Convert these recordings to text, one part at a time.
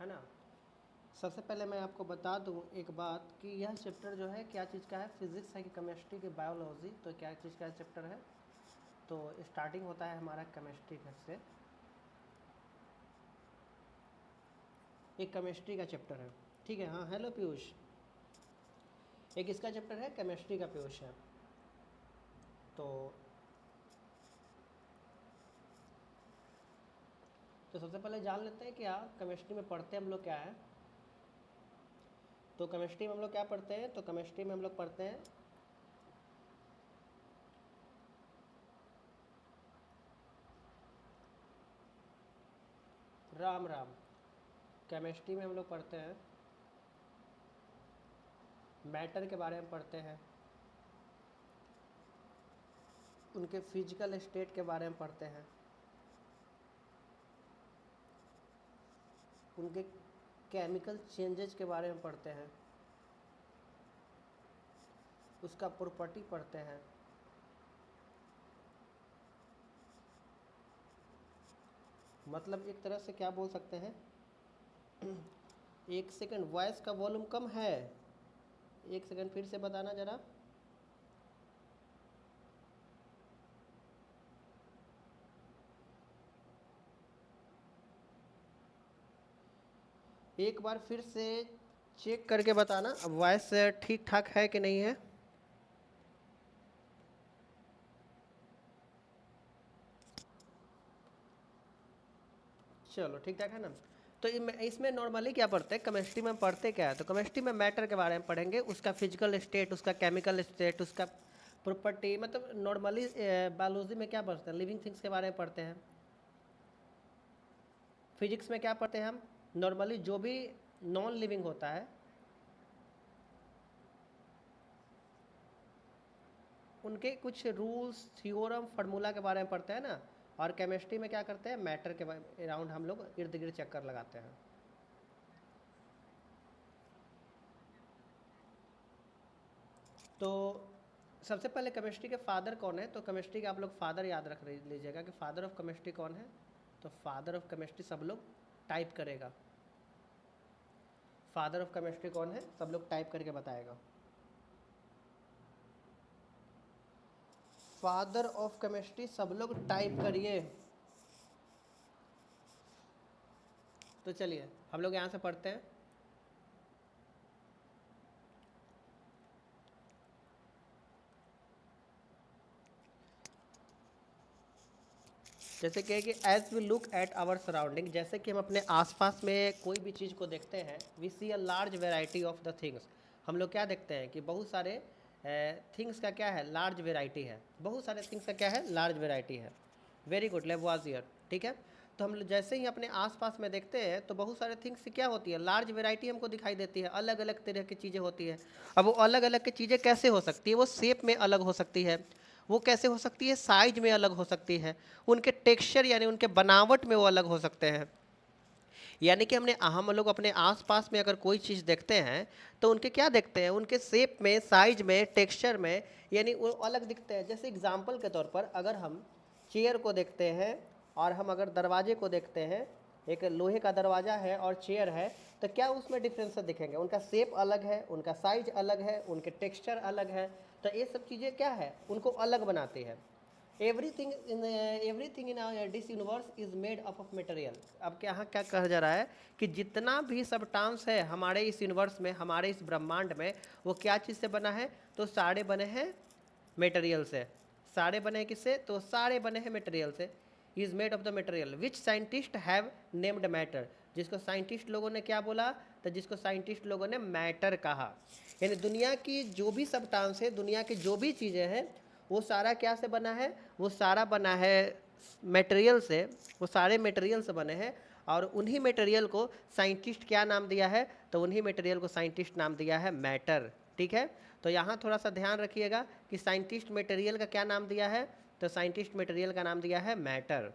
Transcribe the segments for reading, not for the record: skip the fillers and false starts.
ना। सबसे पहले मैं आपको बता दूं एक बात कि यह चैप्टर जो है क्या चीज़ का है, फिजिक्स है कि केमिस्ट्री की बायोलॉजी, तो क्या चीज़ का चैप्टर है। तो स्टार्टिंग होता है हमारा केमिस्ट्री से, एक केमिस्ट्री का चैप्टर है, ठीक है। हाँ हेलो पीयूष, एक इसका चैप्टर है केमिस्ट्री का पीयूष है। तो सबसे पहले जान लेते हैं क्या केमिस्ट्री में पढ़ते हैं हम लोग क्या है। तो केमिस्ट्री में हम लोग क्या पढ़ते हैं, तो केमिस्ट्री में हम लोग पढ़ते हैं राम राम। केमिस्ट्री में हम लोग पढ़ते हैं मैटर के बारे में पढ़ते हैं, उनके फिजिकल स्टेट के बारे में पढ़ते हैं, उनके केमिकल चेंजेज के बारे में पढ़ते हैं, उसका प्रॉपर्टी पढ़ते हैं, मतलब एक तरह से क्या बोल सकते हैं। एक सेकंड, वॉइस का वॉल्यूम कम है, एक सेकंड फिर से बताना ज़रा। एक बार फिर से चेक करके बताना अब वॉइस ठीक ठाक है कि नहीं है। चलो ठीक ठाक है ना। तो इसमें नॉर्मली क्या पढ़ते हैं, केमिस्ट्री में पढ़ते क्या है, तो केमिस्ट्री में मैटर के बारे में पढ़ेंगे, उसका फिजिकल स्टेट, उसका केमिकल स्टेट, उसका प्रॉपर्टी। मतलब नॉर्मली बायोलॉजी में क्या पढ़ते हैं, लिविंग थिंग्स के बारे में पढ़ते हैं। फिजिक्स में क्या पढ़ते हैं हम, नॉर्मली जो भी नॉन लिविंग होता है उनके कुछ रूल्स, थ्योरम, फार्मूला के बारे में पढ़ते हैं ना। और केमिस्ट्री में क्या करते हैं, मैटर के अराउंड हम लोग इर्द गिर्द चक्कर लगाते हैं। तो सबसे पहले केमिस्ट्री के फादर कौन है, तो केमिस्ट्री के आप लोग फादर याद रख लीजिएगा कि फादर ऑफ केमिस्ट्री कौन है। तो फादर ऑफ केमिस्ट्री सब लोग टाइप करेगा, फादर ऑफ केमिस्ट्री कौन है सब लोग टाइप करके बताएगा। फादर ऑफ केमिस्ट्री सब लोग टाइप करिए। तो चलिए हम लोग यहाँ से पढ़ते हैं। जैसे कि as we look at our surrounding, जैसे कि हम अपने आसपास में कोई भी चीज़ को देखते हैं, we see a large variety of the things. हम लोग क्या देखते हैं कि बहुत सारे थिंग्स का क्या है, लार्ज वेराइटी है। बहुत सारे थिंग्स का क्या है, लार्ज वेराइटी है। वेरी गुड, लेवॉजियर, ठीक है। तो हम जैसे ही अपने आसपास में देखते हैं तो बहुत सारे थिंग्स की क्या होती है, लार्ज वेराइटी हमको दिखाई देती है, अलग अलग तरह की चीज़ें होती है। अब वो अलग अलग की चीज़ें कैसे हो सकती है, वो शेप में अलग हो सकती है, वो कैसे हो सकती है, साइज में अलग हो सकती है, उनके टेक्सचर यानी उनके बनावट में वो अलग हो सकते हैं। यानी कि हम लोग अपने आसपास में अगर कोई चीज़ देखते हैं तो उनके क्या देखते हैं, उनके शेप में, साइज में, टेक्सचर में, यानी वो अलग दिखते हैं। जैसे एग्जाम्पल के तौर पर अगर हम चेयर को देखते हैं और हम अगर दरवाजे को देखते हैं, एक लोहे का दरवाज़ा है और चेयर है, तो क्या उसमें डिफरेंस दिखेंगे, उनका शेप अलग है, उनका साइज अलग है, उनके टेक्सचर अलग है। तो ये सब चीज़ें क्या है, उनको अलग बनाती है। Everything in this universe is made up of material. अब यहाँ क्या कहा जा रहा है कि जितना भी सबटांस है हमारे इस यूनिवर्स में, हमारे इस ब्रह्मांड में, वो क्या चीज़ से बना है, तो सारे बने हैं मटेरियल से। सारे बने हैं किससे, तो सारे बने हैं मटेरियल से। Is made of the material which scientist have named matter, जिसको साइंटिस्ट लोगों ने क्या बोला, तो जिसको साइंटिस्ट लोगों ने मैटर कहा। यानी दुनिया की जो भी सबटांस है, दुनिया की जो भी चीज़ें हैं, वो सारा क्या से बना है, वो सारा बना है मटेरियल से, वो सारे मटेरियल से बने हैं। और उन्हीं मटेरियल को साइंटिस्ट क्या नाम दिया है, तो उन्हीं मटेरियल को साइंटिस्ट नाम दिया है मैटर, ठीक है। तो यहाँ थोड़ा सा ध्यान रखिएगा कि साइंटिस्ट मटेरियल का क्या नाम दिया है, तो साइंटिस्ट मटेरियल का नाम दिया है मैटर,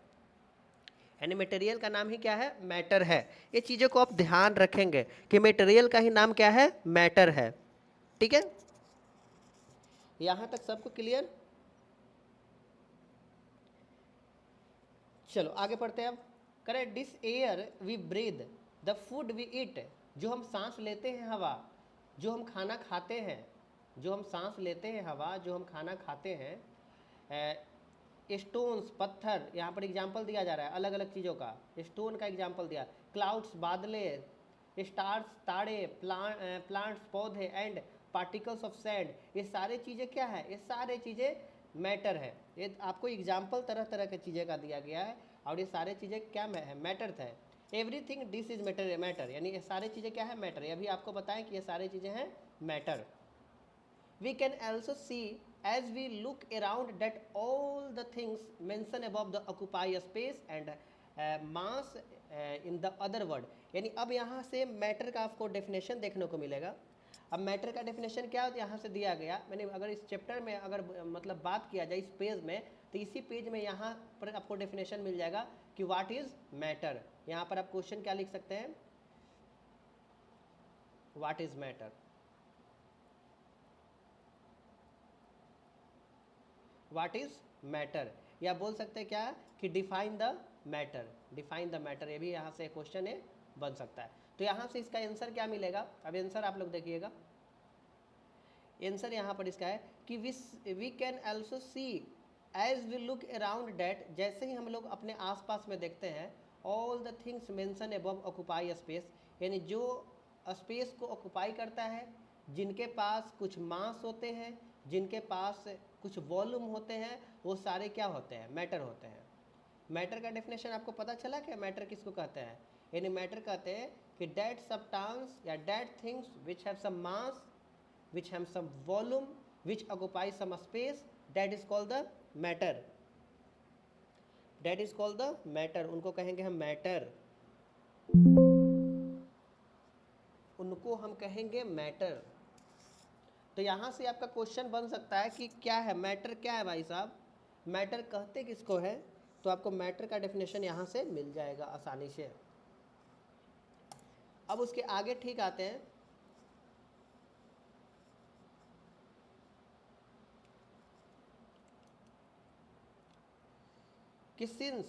यानी मटेरियल का नाम ही क्या है, मैटर है। ये चीज़ों को आप ध्यान रखेंगे कि मटेरियल का ही नाम क्या है, मैटर है, ठीक है। यहाँ तक सबको क्लियर। चलो आगे पढ़ते हैं अब। करें, this air we breathe, the food we eat, जो हम सांस लेते हैं हवा, जो हम खाना खाते हैं, जो हम सांस लेते हैं हवा, जो हम खाना खाते हैं, स्टोन्स पत्थर, यहाँ पर एग्जाम्पल दिया जा रहा है अलग अलग चीज़ों का, स्टोन का एग्जाम्पल दिया, क्लाउड्स बादले, स्टार्स तारे, प्लांट्स पौधे, एंड पार्टिकल्स ऑफ सैंड, ये सारे चीज़ें क्या है, ये सारे चीज़ें मैटर है। ये आपको एग्जाम्पल तरह तरह की चीज़ें का दिया गया है और ये सारे चीज़ें क्या है, मैटर्स है। Everything this is matter, matter यानी ये सारे चीज़ें क्या है, मैटर। अभी आपको बताएं कि ये सारी चीज़ें हैं matter. We can also see as we look around that all the things mentioned above the occupy a space and mass in the other word, यानी अब यहाँ से मैटर का आपको डेफिनेशन देखने को मिलेगा। अब मैटर का डेफिनेशन क्या होता है यहाँ से दिया गया, मैंने अगर इस चैप्टर में अगर मतलब बात किया जाए इस पेज में, तो इसी पेज में यहाँ पर आपको डेफिनेशन मिल जाएगा कि व्हाट इज मैटर। यहाँ पर आप क्वेश्चन क्या लिख सकते हैं, what is matter. What is matter, या बोल सकते हैं क्या कि define the matter, define the matter, ये भी यहाँ से क्वेश्चन है बन सकता है। तो यहाँ से इसका आंसर क्या मिलेगा, अब आंसर आप लोग देखिएगा, आंसर यहाँ पर इसका है कि we can also see as we look around that, जैसे ही हम लोग अपने आसपास में देखते हैं, all the things mention above occupy space, यानी जो स्पेस को ऑक्यूपाई करता है, जिनके पास कुछ मास होते हैं, जिनके पास कुछ वॉल्यूम होते हैं, वो सारे क्या होते हैं, मैटर होते हैं। मैटर का डेफिनेशन आपको पता चला क्या, मैटर किसको कहते हैं, यानी मैटर कहते हैं कि डेट सब्सटेंस या that things which have some mass, which have some volume, which occupy some space, that is called the matter, that is called the matter, उनको कहेंगे हम मैटर, उनको हम कहेंगे मैटर। तो यहाँ से आपका क्वेश्चन बन सकता है कि क्या है मैटर, क्या है भाई साहब, मैटर कहते किसको है, तो आपको मैटर का डेफिनेशन यहाँ से मिल जाएगा आसानी से। अब उसके आगे ठीक आते हैं, कि सिंस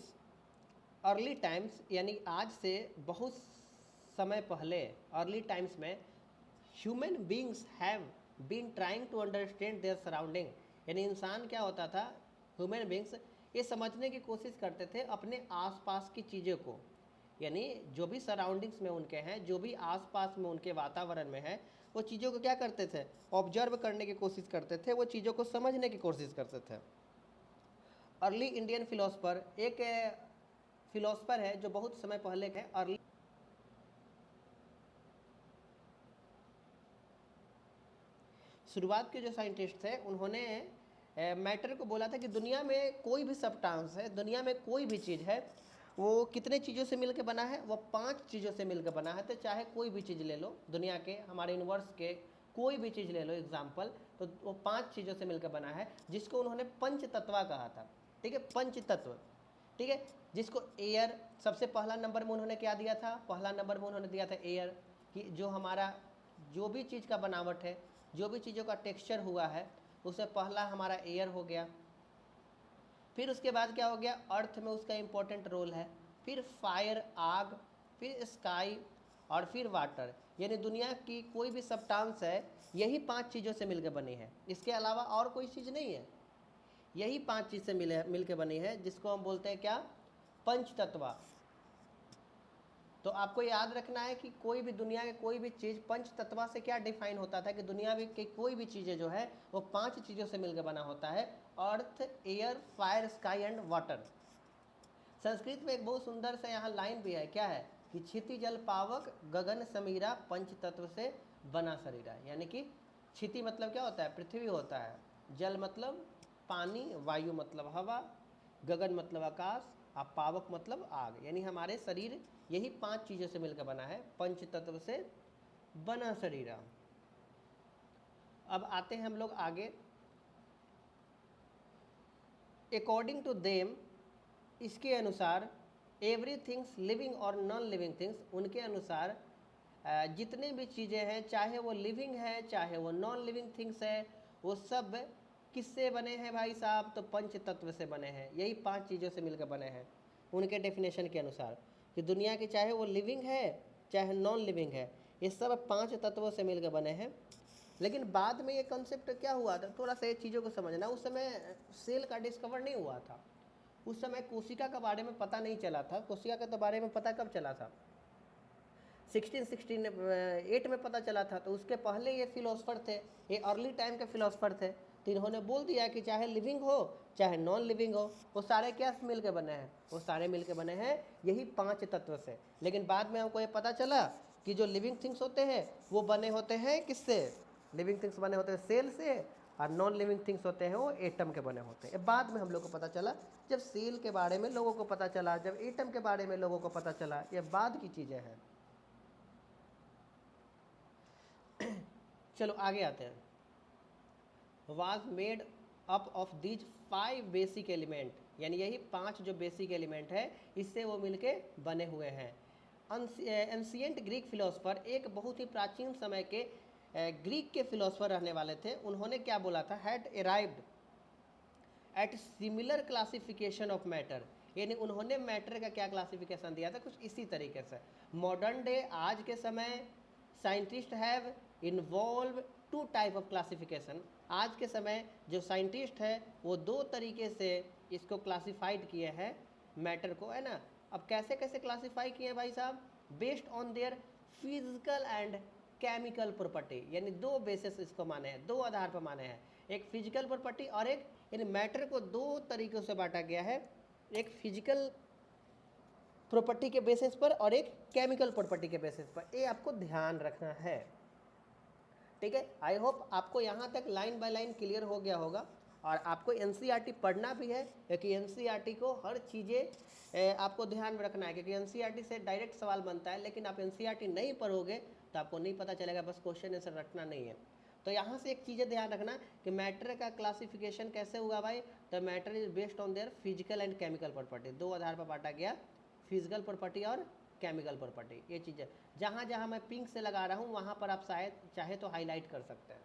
अर्ली टाइम्स, यानी आज से बहुत समय पहले, अर्ली टाइम्स में, human beings have been trying to understand their surrounding, यानी इंसान क्या होता था, ह्यूमन बींग्स ये समझने की कोशिश करते थे अपने आसपास की चीज़ों को, यानी जो भी सराउंडिंग्स में उनके हैं, जो भी आसपास में उनके वातावरण में है, वो चीज़ों को क्या करते थे, ऑब्जर्व करने की कोशिश करते थे, वो चीज़ों को समझने की कोशिश करते थे। अर्ली इंडियन फिलोसफर, एक फिलोसफर है जो बहुत समय पहले है, अर्ली शुरुआत के जो साइंटिस्ट थे, उन्होंने मैटर को बोला था कि दुनिया में कोई भी सब्सटेंस है, दुनिया में कोई भी चीज़ है, वो कितने चीज़ों से मिलकर बना है, वो 5 चीज़ों से मिलकर बना है। तो चाहे कोई भी चीज़ ले लो, दुनिया के हमारे यूनिवर्स के कोई भी चीज़ ले लो एग्जाम्पल, तो वो 5 चीज़ों से मिलकर बना है, जिसको उन्होंने पंच तत्वा कहा था। ठीक है, पंच तत्व, ठीक है, जिसको एयर, सबसे पहला नंबर में उन्होंने क्या दिया था, पहला नंबर में उन्होंने दिया था एयर, कि जो हमारा जो भी चीज़ का बनावट है, जो भी चीज़ों का टेक्सचर हुआ है, उससे पहला हमारा एयर हो गया। फिर उसके बाद क्या हो गया, अर्थ में उसका इम्पोर्टेंट रोल है, फिर फायर आग, फिर स्काई, और फिर वाटर, यानी दुनिया की कोई भी सब्सटेंस है, यही 5 चीज़ों से मिलकर बनी है, इसके अलावा और कोई चीज़ नहीं है, यही 5 चीज़ से मिलकर बनी है, जिसको हम बोलते हैं क्या, पंच तत्वा। तो आपको याद रखना है कि कोई भी दुनिया के कोई भी चीज़ पंच तत्वा से क्या डिफाइन होता था, कि दुनिया में की कोई भी चीज़ें जो है वो 5 चीज़ों से मिलकर बना होता है, earth, air, fire, sky and water. Sanskrit में एक बहुत सुंदर सा यहाँ लाइन भी है, क्या है कि क्षिति जल पावक गगन समीरा पंच तत्व से बना शरीरा, यानी कि क्षिति मतलब क्या होता है, पृथ्वी होता है, जल मतलब पानी, वायु मतलब हवा, गगन मतलब आकाश, और पावक मतलब आग, यानी हमारे शरीर यही 5 चीज़ों से मिलकर बना है, पंच तत्व से बना शरीरा। अब आते हैं हम लोग आगे, अकॉर्डिंग टू देम, इसके अनुसार, एवरी थिंग्स लिविंग और नॉन लिविंग थिंग्स, उनके अनुसार जितने भी चीज़ें हैं, चाहे वो लिविंग है चाहे वो नॉन लिविंग थिंग्स है, वो सब किससे बने हैं भाई साहब, तो पंच तत्व से बने हैं, यही 5 चीज़ों से मिलकर बने हैं उनके डेफिनेशन के अनुसार, कि दुनिया की चाहे वो लिविंग है चाहे नॉन लिविंग है, ये सब 5 तत्वों से मिलकर बने हैं। लेकिन बाद में ये कंसेप्ट क्या हुआ था, थोड़ा सा ये चीज़ों को समझना, उस समय सेल का डिस्कवर नहीं हुआ था, उस समय कोशिका के बारे में पता नहीं चला था। कोशिका के तो बारे में पता कब चला था, 1668 में पता चला था। तो उसके पहले ये फिलोसफर थे, ये अर्ली टाइम के फिलोसफर थे, तो इन्होंने बोल दिया कि चाहे लिविंग हो चाहे नॉन लिविंग हो, वो सारे क्या मिल के बने हैं, वो सारे मिल के बने हैं यही 5 तत्व से। लेकिन बाद में हमको ये पता चला कि जो लिविंग थिंग्स होते हैं वो बने होते हैं किससे, लिविंग थिंग्स बने होते हैं सेल से, और नॉन लिविंग थिंग्स होते हैं वो एटम के बने होते हैं। बाद में हम लोग को पता चला, जब सेल के बारे में लोगों को पता चला, जब एटम के बारे में लोगों को पता चला, ये बाद की चीज़ें हैं। चलो आगे आते हैं। Was made up of these 5 basic element, यानी यही 5 जो बेसिक एलिमेंट है इससे वो मिलके बने हुए हैं। एंशिएंट ग्रीक फिलोसफर, एक बहुत ही प्राचीन समय के ग्रीक के फिलोसफर रहने वाले थे, उन्होंने क्या बोला था, had arrived at similar classification of matter, यानी उन्होंने मैटर का क्या क्लासिफिकेशन दिया था, कुछ इसी तरीके से। मॉडर्न डे, आज के समय, scientist have involve 2 type of classification, आज के समय जो साइंटिस्ट है वो 2 तरीके से इसको क्लासिफाइड किए हैं मैटर को, है ना। अब कैसे कैसे क्लासिफाई किए हैं भाई साहब, based on their physical and chemical property, यानी 2 बेसिस इसको माने हैं, 2 आधार पर माने हैं, एक फिजिकल प्रॉपर्टी और एक, यानी मैटर को 2 तरीक़ों से बांटा गया है, एक फिजिकल प्रॉपर्टी के बेसिस पर और एक केमिकल प्रॉपर्टी के बेसिस पर। ये आपको ध्यान रखना है, ठीक है। आई होप आपको यहाँ तक लाइन बाय लाइन क्लियर हो गया होगा। और आपको एनसीईआरटी पढ़ना भी है, क्योंकि एनसीईआरटी को हर चीज़ें आपको ध्यान में रखना है, क्योंकि एनसीईआरटी से डायरेक्ट सवाल बनता है। लेकिन आप एनसीईआरटी नहीं पढ़ोगे तो आपको नहीं पता चलेगा, बस क्वेश्चन आंसर रटना नहीं है। तो यहाँ से एक चीज़ें ध्यान रखना कि मैटर का क्लासिफिकेशन कैसे हुआ भाई, तो matter is based on their physical and chemical property, 2 आधार पर बांटा गया, फिजिकल प्रॉपर्टी और केमिकल प्रॉपर्टी। ये चीज़ें जहाँ जहाँ मैं पिंक से लगा रहा हूँ वहाँ पर आप शायद चाहे तो हाईलाइट कर सकते हैं,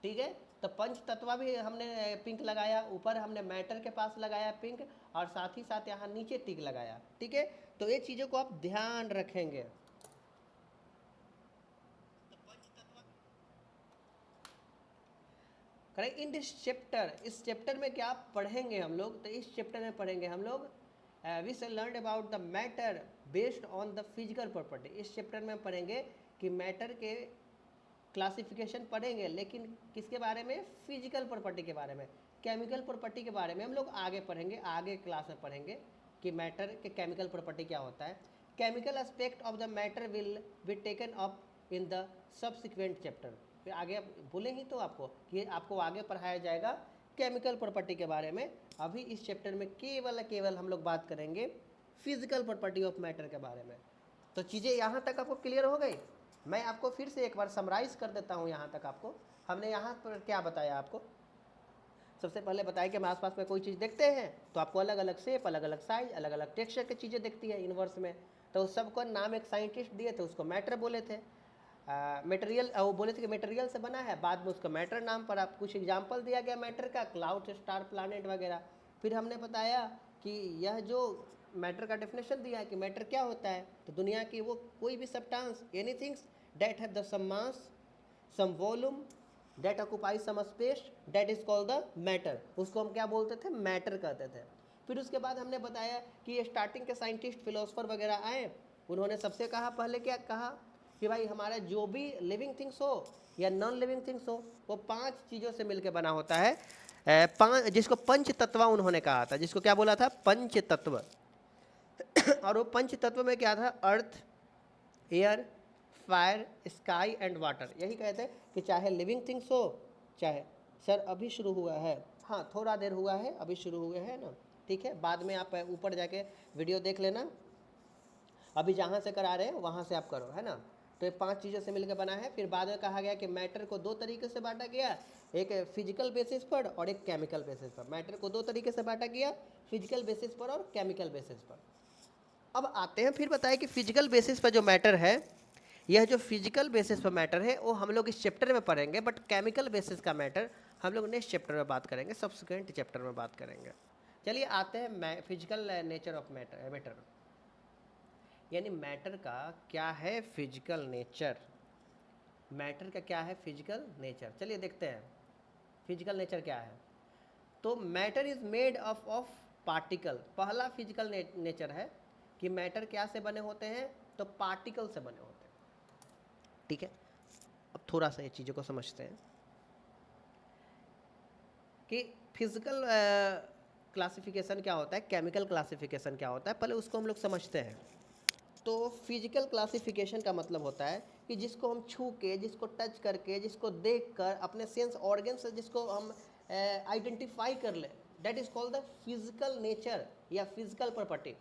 ठीक है। तो पंच तत्व भी हमने पिंक लगाया, ऊपर हमने मैटर के पास लगाया पिंक, और साथ ही साथ यहाँ नीचे टिक लगाया, ठीक है। तो ये चीज़ों को आप ध्यान रखेंगे। करेक्ट। इन दिस चैप्टर, इस चैप्टर में क्या पढ़ेंगे हम लोग, तो इस चैप्टर में पढ़ेंगे हम लोग we shall learn about the matter based on the physical property. इस चैप्टर में पढ़ेंगे कि मैटर के क्लासिफिकेशन पढ़ेंगे, लेकिन किसके बारे में, फिजिकल प्रॉपर्टी के बारे में। केमिकल प्रॉपर्टी के बारे में हम लोग आगे पढ़ेंगे, आगे क्लास में पढ़ेंगे कि मैटर के केमिकल प्रॉपर्टी क्या होता है। Chemical aspect of the matter will be taken up in the subsequent chapter. फिर आगे बोले ही तो आपको कि आपको आगे पढ़ाया जाएगा केमिकल प्रॉपर्टी के बारे में। अभी इस चैप्टर में केवल हम लोग बात करेंगे फिजिकल प्रॉपर्टी ऑफ मैटर के बारे में। तो चीज़ें यहाँ तक आपको क्लियर हो गई। मैं आपको फिर से एक बार समराइज कर देता हूँ। यहाँ तक आपको हमने यहाँ पर क्या बताया, आपको सबसे पहले बताया कि हम आसपास में कोई चीज़ देखते हैं तो आपको अलग अलग शेप, अलग अलग साइज, अलग अलग टेक्सचर की चीज़ें दिखती है यूनिवर्स में। तो उस सबको नाम एक साइंटिस्ट दिए थे, उसको मैटर बोले थे। मटेरियल, वो बोले थे कि मटेरियल से बना है, बाद में उसको मैटर नाम पर आप कुछ एग्जाम्पल दिया गया मैटर का, क्लाउड, स्टार, प्लानट वगैरह। फिर हमने बताया कि यह जो मैटर का डेफिनेशन दिया है कि मैटर क्या होता है, तो दुनिया की वो कोई भी substance, anythings that have the some mass, some volume, that occupy some space, that is called the matter, उसको हम क्या बोलते थे, मैटर कहते थे। फिर उसके बाद हमने बताया कि स्टार्टिंग के साइंटिस्ट, फिलोसफर वगैरह आए, उन्होंने सबसे कहा, पहले क्या कहा कि भाई हमारा जो भी लिविंग थिंग्स हो या नॉन लिविंग थिंग्स हो वो 5 चीज़ों से मिलकर बना होता है। 5, जिसको पंच तत्व उन्होंने कहा था, जिसको क्या बोला था, पंच तत्व। और वो पंच तत्व में क्या था, earth, air, fire, sky and water. यही कहते हैं कि चाहे लिविंग थिंग्स हो, चाहे, सर अभी शुरू हुआ है, हाँ थोड़ा देर हुआ है, अभी शुरू हुए हैं ना, ठीक है। बाद में आप ऊपर जाके वीडियो देख लेना, अभी जहाँ से करा रहे हैं वहाँ से आप करो, है ना। तो ये 5 चीज़ों से मिलकर बना है। फिर बाद में कहा गया कि मैटर को 2 तरीके से बांटा गया, एक फिजिकल बेसिस पर और एक केमिकल बेसिस पर। मैटर को 2 तरीके से बांटा गया, फिजिकल बेसिस पर और केमिकल बेसिस पर। अब आते हैं, फिर बताएं कि फिजिकल बेसिस पर जो मैटर है, यह जो फिजिकल बेसिस पर मैटर है वो हम लोग इस चैप्टर में पढ़ेंगे, बट केमिकल बेसिस का मैटर हम लोग नेक्स्ट चैप्टर में बात करेंगे, सब्सिक्वेंट चैप्टर में बात करेंगे। चलिए आते हैं फिजिकल नेचर ऑफ मैटर। यानी मैटर का क्या है फिजिकल नेचर, मैटर का क्या है फिजिकल नेचर। चलिए देखते हैं फिजिकल नेचर क्या है। तो matter is made of particle, पहला फिजिकल नेचर है कि मैटर क्या से बने होते हैं, तो पार्टिकल से बने होते हैं। ठीक है, अब थोड़ा सा ये चीज़ों को समझते हैं कि फिजिकल क्लासिफिकेशन क्या होता है, केमिकल क्लासिफिकेशन क्या होता है, पहले उसको हम लोग समझते हैं। तो फिजिकल क्लासिफिकेशन का मतलब होता है कि जिसको हम छू के, जिसको टच करके, जिसको देख कर, अपने सेंस ऑर्गन से जिसको हम आइडेंटिफाई कर ले, that is called the physical nature या फिजिकल प्रॉपर्टी।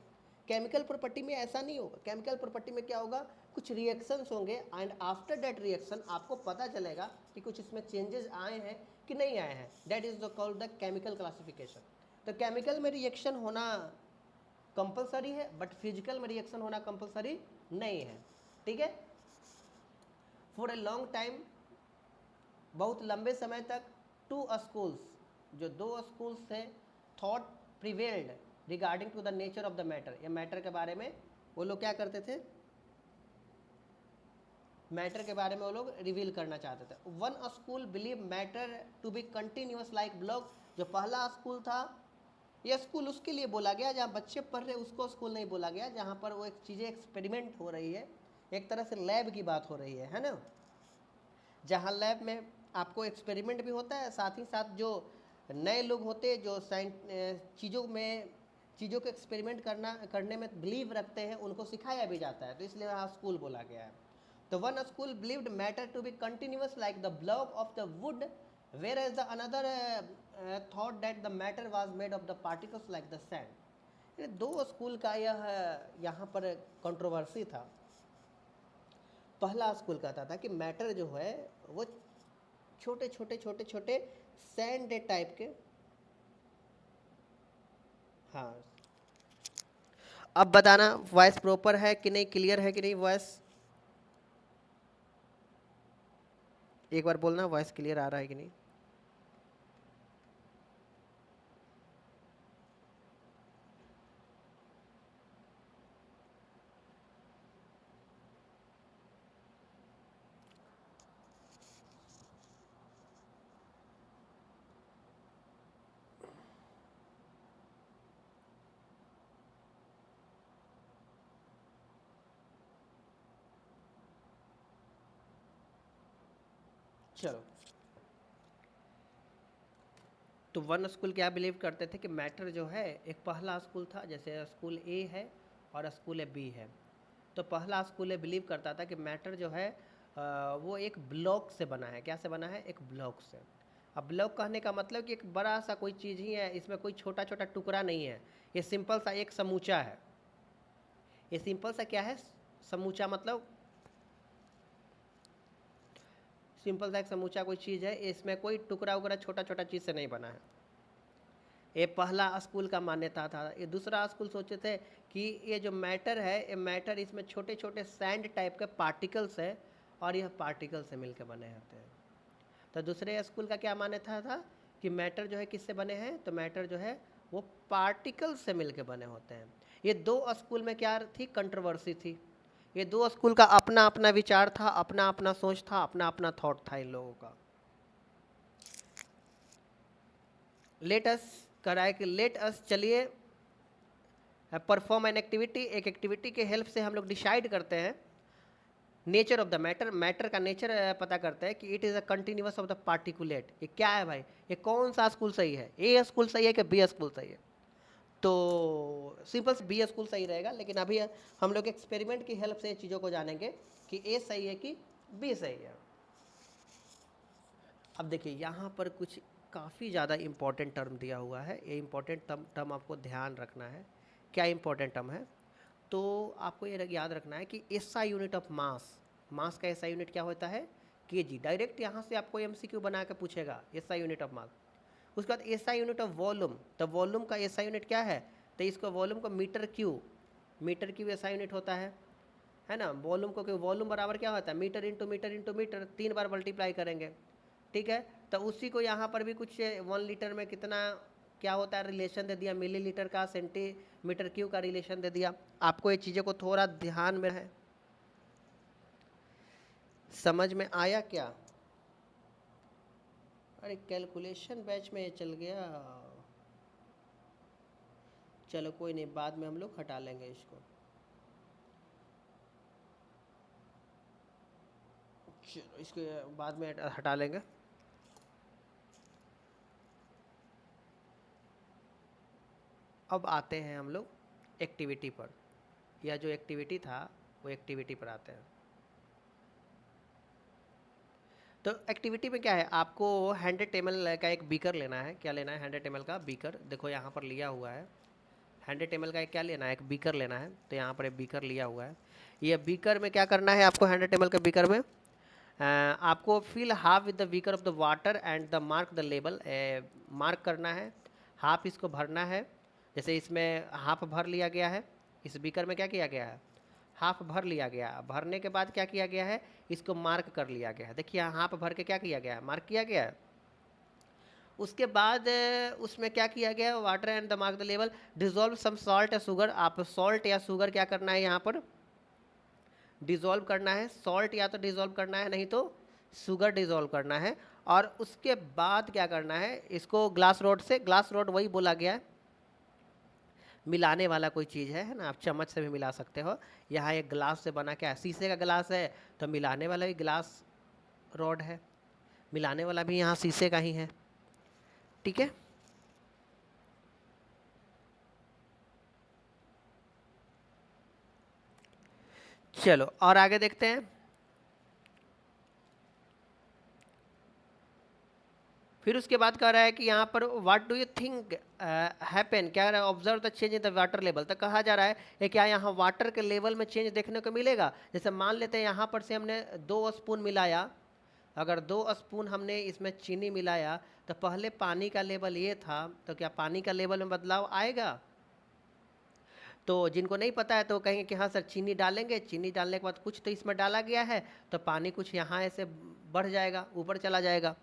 केमिकल प्रॉपर्टी में ऐसा नहीं होगा। केमिकल प्रॉपर्टी में क्या होगा, कुछ रिएक्शंस होंगे एंड आफ्टर दैट रिएक्शन आपको पता चलेगा कि कुछ इसमें चेंजेस आए हैं कि नहीं आए हैं, that is called the chemical classification. तो केमिकल में रिएक्शन होना कंपलसरी है, बट फिजिकल में रिएक्शन होना कंपलसरी नहीं है। ठीक है, फॉर ए लॉन्ग टाइम, बहुत लंबे समय तक, टू स्कूल्स, जो दो स्कूल्स थे, thought prevailed regarding to the nature of the matter. या मैटर के बारे में वो लोग क्या करते थे, मैटर के बारे में वो लोग रिवील करना चाहते थे। One school believe matter to be continuous like block. जो पहला स्कूल था, ये स्कूल उसके लिए बोला गया जहाँ बच्चे पढ़ रहे, उसको स्कूल नहीं बोला गया, जहाँ पर वो एक चीज़ें एक्सपेरिमेंट हो रही है, एक तरह से लैब की बात हो रही है ना, जहाँ लैब में आपको एक्सपेरिमेंट भी होता है, साथ ही साथ जो नए लोग होते हैं जो चीज़ों को एक्सपेरिमेंट करने में बिलीव रखते हैं, उनको सिखाया भी जाता है, तो इसलिए वहाँ स्कूल बोला गया है। तो one school believed matter to be continuous like the block of the wood, whereas the another thought that the matter was made of the particles like the sand. ये दो स्कूल का यह यहाँ पर कंट्रोवर्सी था। पहला स्कूल कहता था कि मैटर जो है वो छोटे छोटे छोटे छोटे सैंड टाइप के, हाँ, अब बताना वॉइस प्रॉपर है कि नहीं, क्लियर है कि नहीं वॉइस, एक बार बोलना वॉइस क्लियर आ रहा है कि नहीं। चलो, तो वन स्कूल क्या बिलीव करते थे कि मैटर जो है, एक पहला स्कूल था, जैसे स्कूल ए है और स्कूल ए बी है। तो पहला स्कूल ए बिलीव करता था कि मैटर जो है वो एक ब्लॉक से बना है। क्या से बना है, एक ब्लॉक से। अब ब्लॉक कहने का मतलब कि एक बड़ा सा कोई चीज़ ही है, इसमें कोई छोटा छोटा टुकड़ा नहीं है, ये सिंपल सा एक समूचा है। ये सिंपल सा क्या है, समूचा, मतलब सिंपल सा एक समूचा कोई चीज़ है, इसमें कोई टुकड़ा उकड़ा छोटा छोटा चीज़ से नहीं बना है। ये पहला स्कूल का मान्यता था। ये दूसरा स्कूल सोचे थे कि ये जो मैटर है, ये मैटर, इसमें छोटे छोटे सैंड टाइप के पार्टिकल्स है और यह पार्टिकल से मिलकर बने होते हैं। तो दूसरे स्कूल का क्या मान्यता था कि मैटर जो है किससे बने हैं, तो मैटर जो है वो पार्टिकल से मिलकर बने होते हैं। ये दो स्कूल में क्या थी, कंट्रोवर्सी थी। ये दो स्कूल का अपना अपना विचार था, अपना अपना सोच था, अपना अपना थॉट था इन लोगों का। लेट अस कराए कि लेट अस, चलिए परफॉर्म एन एक्टिविटी, एक एक्टिविटी के हेल्प से हम लोग डिसाइड करते हैं nature of the matter, matter का नेचर पता करते हैं कि it is a continuous of the particulate. ये क्या है भाई, ये कौन सा स्कूल सही है, ए स्कूल सही है कि बी स्कूल सही है। तो सिंपल से बी स्कूल सही रहेगा, लेकिन अभी हम लोग एक्सपेरिमेंट की हेल्प से ये चीज़ों को जानेंगे कि ए सही है कि बी सही है। अब देखिए यहाँ पर कुछ काफ़ी ज़्यादा इम्पोर्टेंट टर्म दिया हुआ है, ये इम्पोर्टेंट टर्म आपको ध्यान रखना है। क्या इम्पोर्टेंट टर्म है, तो आपको ये याद रखना है कि एसआई यूनिट ऑफ मास, मास का एसआई यूनिट क्या होता है, केजी। डायरेक्ट यहाँ से आपको एमसीक्यू बना के पूछेगा एसआई यूनिट ऑफ मास। उसके बाद एसआई यूनिट ऑफ वॉल्यूम, तो वॉल्यूम का एसआई यूनिट क्या है, तो इसको वॉल्यूम को metre cube, metre cube SI unit होता है ना। वॉल्यूम को, वॉल्यूम बराबर क्या होता है, metre into metre into metre, 3 बार मल्टीप्लाई करेंगे। ठीक है, तो उसी को यहाँ पर भी कुछ 1 लीटर में कितना क्या होता है रिलेशन दे दिया, मिलीलीटर का सेंटीमीटर क्यूब का रिलेशन दे दिया। आपको ये चीज़ों को थोड़ा ध्यान में है, समझ में आया क्या? अरे कैलकुलेशन बैच में ये चल गया, चलो कोई नहीं, बाद में हम लोग हटा लेंगे इसको। चलो इसको बाद में हटा लेंगे। अब आते हैं हम लोग एक्टिविटी पर, या जो एक्टिविटी था वो एक्टिविटी पर आते हैं। तो एक्टिविटी में क्या है, आपको 100 ml का एक बीकर लेना है। क्या लेना है? 100 ml का बीकर। देखो यहाँ पर लिया हुआ है 100 ml का एक क्या लेना है, एक बीकर लेना है। तो यहाँ पर एक बीकर लिया हुआ है। ये बीकर में क्या करना है आपको, 100 ml के बीकर में आपको fill half with the beaker of the water and the mark the label, mark करना है, हाफ इसको भरना है। जैसे इसमें हाफ भर लिया गया है, इस बीकर में क्या किया गया है, हाफ भर लिया गया। भरने के बाद क्या किया गया है, इसको मार्क कर लिया गया है। देखिए हाफ भर के क्या किया गया है, मार्क किया गया है। उसके बाद उसमें क्या किया गया है, water and the mark the level, dissolve some salt या शुगर। आप सॉल्ट या शुगर क्या करना है, यहाँ पर डिजोल्व करना है। सॉल्ट या तो डिजोल्व करना है, नहीं तो शुगर डिजोल्व करना है। और उसके बाद क्या करना है, इसको ग्लास रोड से, ग्लास रोड वही बोला गया है, मिलाने वाला कोई चीज़ है ना, आप चम्मच से भी मिला सकते हो। यहाँ एक ग्लास से बना, क्या है, शीशे का ग्लास है, तो मिलाने वाला भी ग्लास रॉड है, मिलाने वाला भी यहाँ शीशे का ही है। ठीक है, चलो और आगे देखते हैं। फिर उसके बाद कह रहा है कि यहाँ पर what do you think happen, क्या रहा है, observe the change in the water level. तो कहा जा रहा है कि क्या यहाँ वाटर के लेवल में चेंज देखने को मिलेगा। जैसे मान लेते हैं यहाँ पर से हमने 2 स्पून मिलाया, अगर 2 स्पून हमने इसमें चीनी मिलाया, तो पहले पानी का लेवल ये था, तो क्या पानी का लेवल में बदलाव आएगा? तो जिनको नहीं पता है तो कहेंगे कि हाँ सर चीनी डालेंगे, चीनी डालने के बाद कुछ तो इसमें डाला गया है, तो पानी कुछ यहाँ ऐसे बढ़ जाएगा, ऊपर चला जाएगा।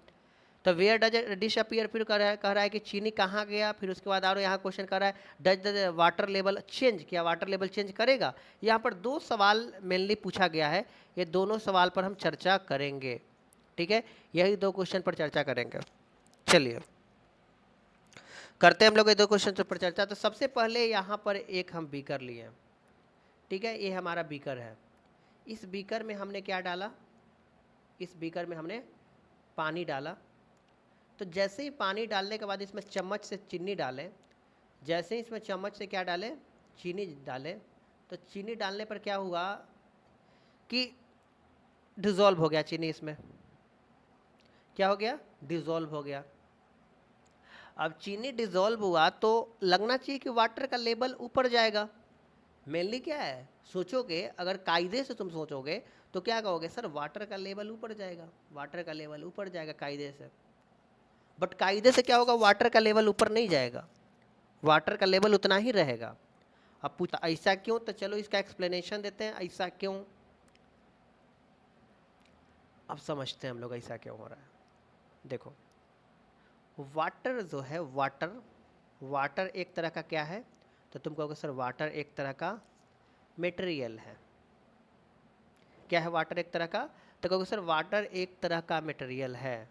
तो वेयर डज डिश अपीयर, फिर कह रहा है कि चीनी कहाँ गया। फिर उसके बाद और यहाँ क्वेश्चन कर रहा है does the water level change, क्या वाटर लेवल चेंज करेगा। यहाँ पर 2 सवाल मेनली पूछा गया है, ये दोनों सवाल पर हम चर्चा करेंगे। ठीक है, यही 2 क्वेश्चन पर चर्चा करेंगे। चलिए करते हैं हम लोग ये 2 क्वेश्चन पर चर्चा। तो सबसे पहले यहाँ पर एक हम बीकर लिए, ठीक है, ये हमारा बीकर है। इस बीकर में हमने क्या डाला, इस बीकर में हमने पानी डाला। तो जैसे ही पानी डालने के बाद इसमें चम्मच से चीनी डालें, जैसे ही इसमें चम्मच से क्या डालें, चीनी डालें, तो चीनी डालने पर क्या हुआ कि डिज़ोल्व हो गया चीनी, इसमें क्या हो गया, डिज़ोल्व हो गया। अब चीनी डिज़ोल्व हुआ तो लगना चाहिए कि वाटर का लेवल ऊपर जाएगा। मेनली क्या है, सोचोगे अगर कायदे से तुम सोचोगे तो क्या कहोगे, सर वाटर का लेवल ऊपर जाएगा, वाटर का लेवल ऊपर जाएगा कायदे से। बट कायदे से क्या होगा, वाटर का लेवल ऊपर नहीं जाएगा, वाटर का लेवल उतना ही रहेगा। अब पूछा ऐसा क्यों, तो चलो इसका एक्सप्लेनेशन देते हैं, ऐसा क्यों अब समझते हैं हम लोग ऐसा क्यों हो रहा है। देखो वाटर जो है, वाटर एक तरह का क्या है, तो तुम कहोगे सर वाटर एक तरह का मटेरियल है। क्या है वाटर एक तरह का, तो कहोगे सर वाटर एक तरह का मटेरियल है।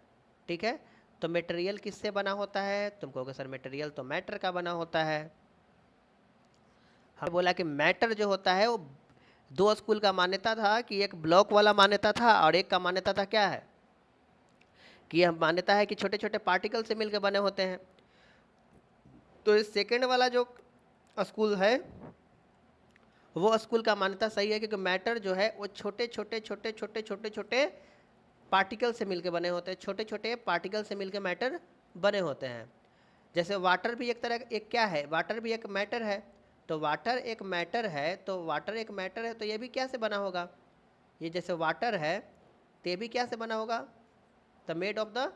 ठीक है, तो मटेरियल किससे बना होता है, तुम कहोगे सर मटेरियल तो मैटर का बना होता है। हमने बोला कि मैटर जो होता है वो 2 स्कूल का मान्यता था कि एक ब्लॉक वाला मान्यता था और एक का मान्यता था क्या है, कि यह मान्यता है कि छोटे छोटे पार्टिकल से मिलकर बने होते हैं। तो इस सेकेंड वाला जो स्कूल है वो स्कूल का मान्यता सही है, क्योंकि मैटर जो है वो छोटे छोटे छोटे छोटे छोटे छोटे पार्टिकल से मिलकर बने होते हैं, छोटे छोटे पार्टिकल से मिलकर मैटर बने होते हैं। जैसे वाटर भी एक तरह एक क्या है, वाटर भी एक मैटर है। तो वाटर एक मैटर है, तो वाटर एक मैटर है, तो ये भी क्या से बना होगा, ये जैसे वाटर है तो ये भी क्या से बना होगा, द मेड ऑफ द